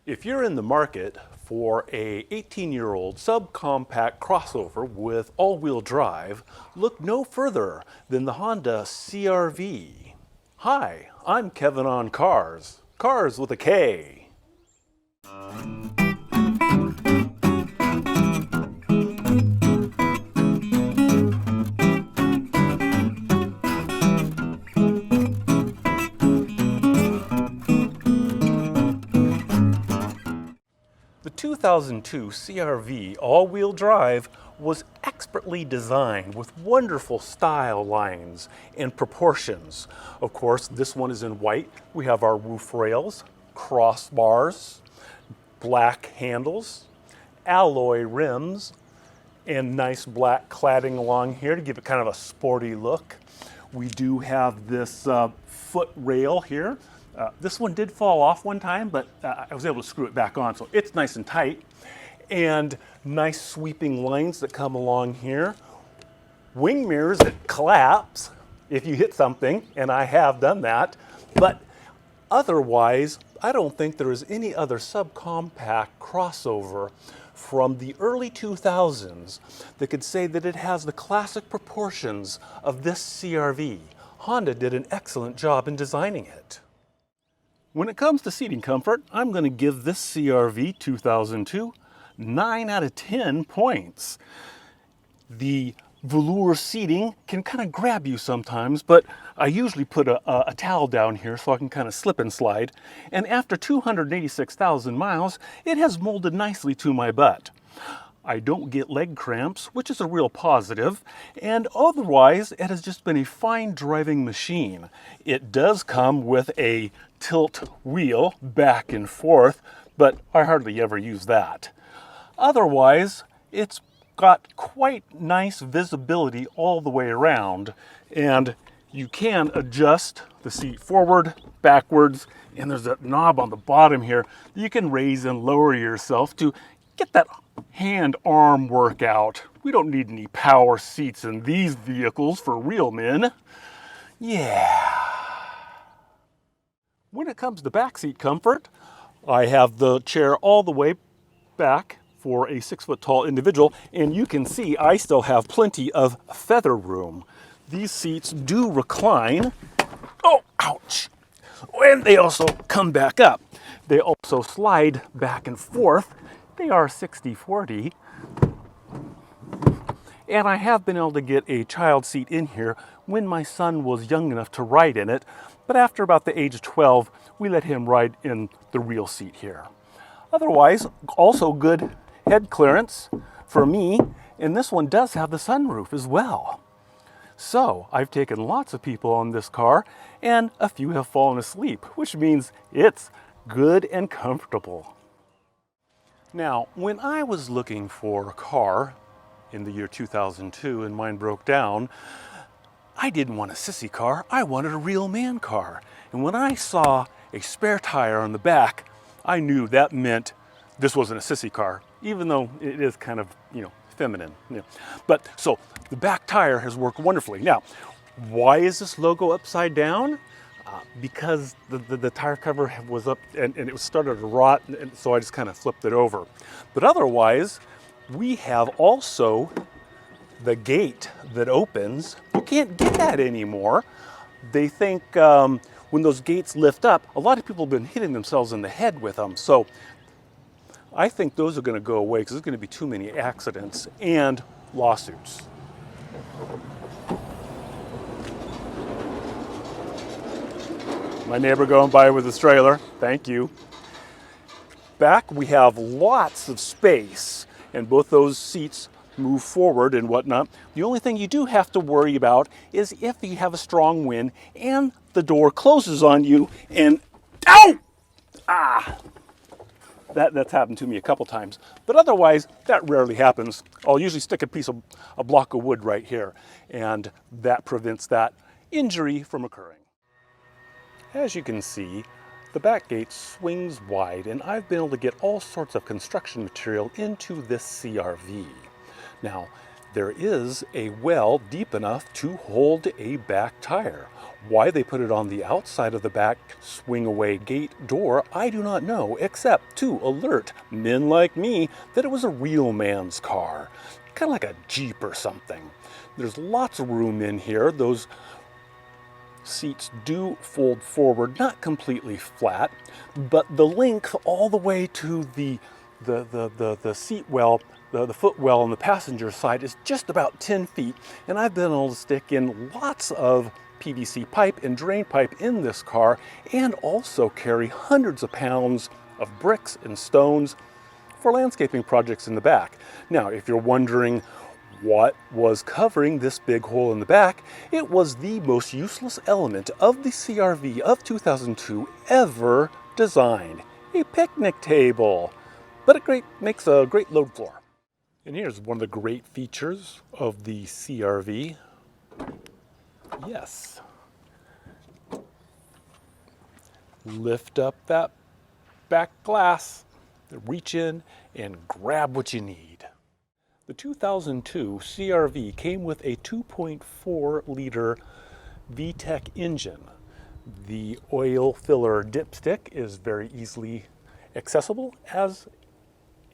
If you're in the market for a 18-year-old subcompact crossover with all-wheel drive, look no further than the Honda CRV. Hi, I'm Kevin on Cars. Cars with a K. The 2002 CRV all-wheel drive was expertly designed with wonderful style lines and proportions. Of course, this one is in white. We have our roof rails, crossbars, black handles, alloy rims, and nice black cladding along here to give it kind of a sporty look. We do have this foot rail here. This one did fall off one time, but I was able to screw it back on, so it's nice and tight. And nice sweeping lines that come along here. Wing mirrors that collapse if you hit something, and I have done that. But otherwise, I don't think there is any other subcompact crossover from the early 2000s that could say that it has the classic proportions of this CRV. Honda did an excellent job in designing it. When it comes to seating comfort, I'm going to give this CRV 2002 9 out of 10 points. The velour seating can kind of grab you sometimes, but I usually put a towel down here so I can kind of slip and slide. And after 286,000 miles, it has molded nicely to my butt. I don't get leg cramps, which is a real positive, and otherwise it has just been a fine driving machine. It does come with a tilt wheel back and forth, but I hardly ever use that. Otherwise, it's got quite nice visibility all the way around, and you can adjust the seat forward, backwards, and there's a knob on the bottom here that you can raise and lower yourself to get that hand-arm workout. We don't need any power seats in these vehicles for real men. Yeah. When it comes to backseat comfort, I have the chair all the way back for a 6-foot-tall individual, and you can see I still have plenty of feather room. These seats do recline. Oh, ouch. And they also come back up. They also slide back and forth. They are 60/40. And I have been able to get a child seat in here when my son was young enough to ride in it, but after about the age of 12, we let him ride in the real seat here. Otherwise, also good head clearance for me, and this one does have the sunroof as well. So I've taken lots of people on this car, and a few have fallen asleep, which means it's good and comfortable. Now, when I was looking for a car in the year 2002 and mine broke down, I didn't want a sissy car, I wanted a real man car. And when I saw a spare tire on the back, I knew that meant this wasn't a sissy car, even though it is kind of, feminine. But so the back tire has worked wonderfully. Now, why is this logo upside down? Because the tire cover was up and it started to rot, and so I just kind of flipped it over. But otherwise, we have also the gate that opens. You can't get that anymore. They think when those gates lift up, a lot of people have been hitting themselves in the head with them. So I think those are going to go away because there's going to be too many accidents and lawsuits. My neighbor going by with his trailer, thank you. Back we have lots of space, and both those seats move forward and whatnot. The only thing you do have to worry about is if you have a strong wind and the door closes on you and ow! That's happened to me a couple times, but otherwise that rarely happens. I'll usually stick a block of wood right here, and that prevents that injury from occurring. As you can see, the back gate swings wide, and I've been able to get all sorts of construction material into this CRV. Now, there is a well deep enough to hold a back tire. Why they put it on the outside of the back swing-away gate door, I do not know, except to alert men like me that it was a real man's car. Kind of like a Jeep or something. There's lots of room in here. Those seats do fold forward, not completely flat, but the length all the way to the seat well, the footwell on the passenger side is just about 10 feet, and I've been able to stick in lots of PVC pipe and drain pipe in this car, and also carry hundreds of pounds of bricks and stones for landscaping projects in the back. Now, if you're wondering what was covering this big hole in the back, it was the most useless element of the CRV of 2002 ever designed, a picnic table. But it makes a great load floor. And here's one of the great features of the CRV. Yes. Lift up that back glass, reach in and grab what you need. The 2002 CRV came with a 2.4 liter VTEC engine. The oil filler dipstick is very easily accessible, as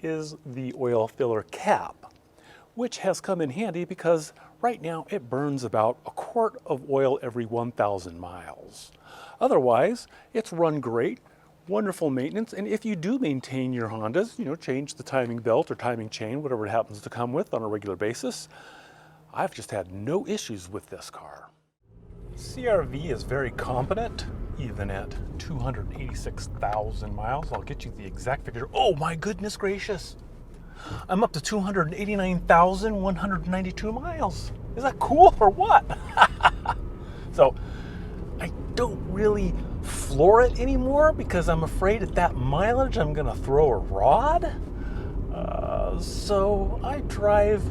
is the oil filler cap, which has come in handy because right now it burns about a quart of oil every 1,000 miles. Otherwise, it's run great, wonderful maintenance, and if you do maintain your Hondas, change the timing belt or timing chain, whatever it happens to come with on a regular basis, I've just had no issues with this car. CRV is very competent, even at 286,000 miles. I'll get you the exact figure. Oh my goodness gracious! I'm up to 289,192 miles. Is that cool or what? So, I don't really floor it anymore because I'm afraid at that mileage I'm gonna throw a rod. So I drive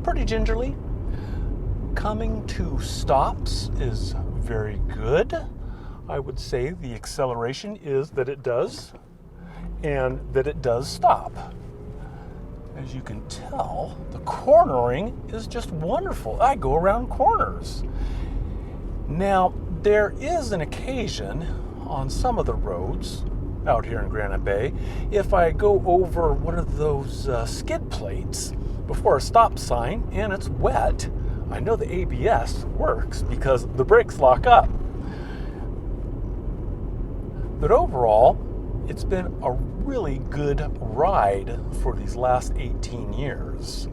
pretty gingerly. Coming to stops is very good. I would say the acceleration is that it does, and that it does stop. As you can tell, the cornering is just wonderful. I go around corners. Now, there is an occasion on some of the roads out here in Granite Bay, if I go over one of those skid plates before a stop sign and it's wet, I know the ABS works because the brakes lock up. But overall, it's been a really good ride for these last 18 years.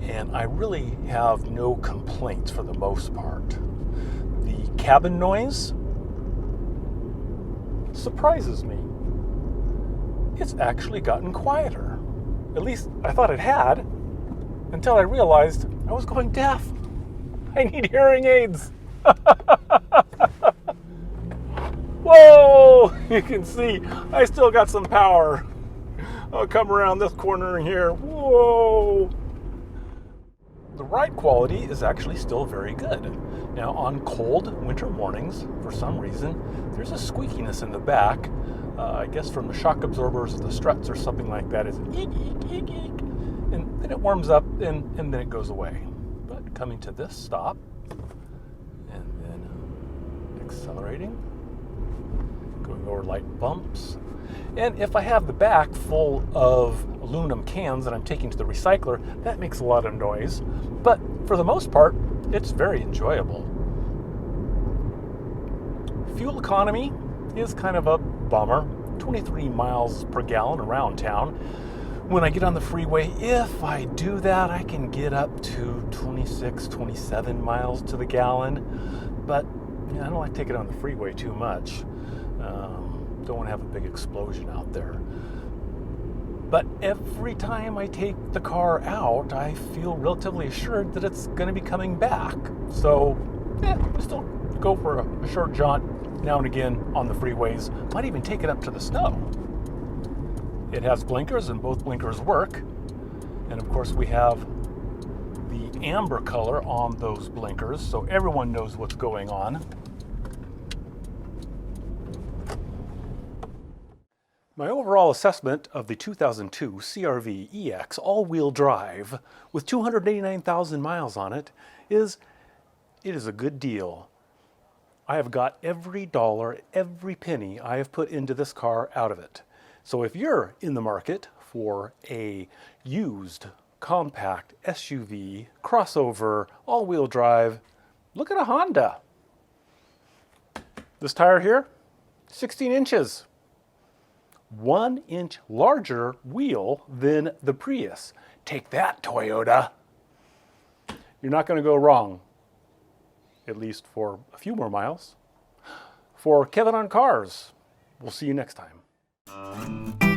And I really have no complaints for the most part. The cabin noise surprises me. It's actually gotten quieter. At least I thought it had, until I realized I was going deaf. I need hearing aids. Whoa! You can see I still got some power. I'll come around this corner in here. Whoa! The ride quality is actually still very good. Now, on cold winter mornings, for some reason, there's a squeakiness in the back. I guess from the shock absorbers of the struts or something like that. It's eek, eek, eek, eek. And then it warms up and then it goes away. But coming to this stop, and then accelerating, going over light bumps. And if I have the back full of aluminum cans that I'm taking to the recycler, that makes a lot of noise. But for the most part, it's very enjoyable. Fuel economy is kind of a bummer. 23 miles per gallon around town. When I get on the freeway, if I do that, I can get up to 26, 27 miles to the gallon. But I don't like to take it on the freeway too much. Don't want to have a big explosion out there. But every time I take the car out, I feel relatively assured that it's going to be coming back. So, I still go for a short jaunt now and again on the freeways. Might even take it up to the snow. It has blinkers, and both blinkers work. And of course, we have the amber color on those blinkers, so everyone knows what's going on. My overall assessment of the 2002 CRV EX all-wheel drive with 289,000 miles on it is a good deal. I have got every dollar, every penny I have put into this car out of it. So if you're in the market for a used compact SUV, crossover, all-wheel drive, look at a Honda. This tire here, 16 inches. 1 inch larger wheel than the Prius. Take that, Toyota. You're not going to go wrong, at least for a few more miles. For Kevin on Cars, we'll see you next time.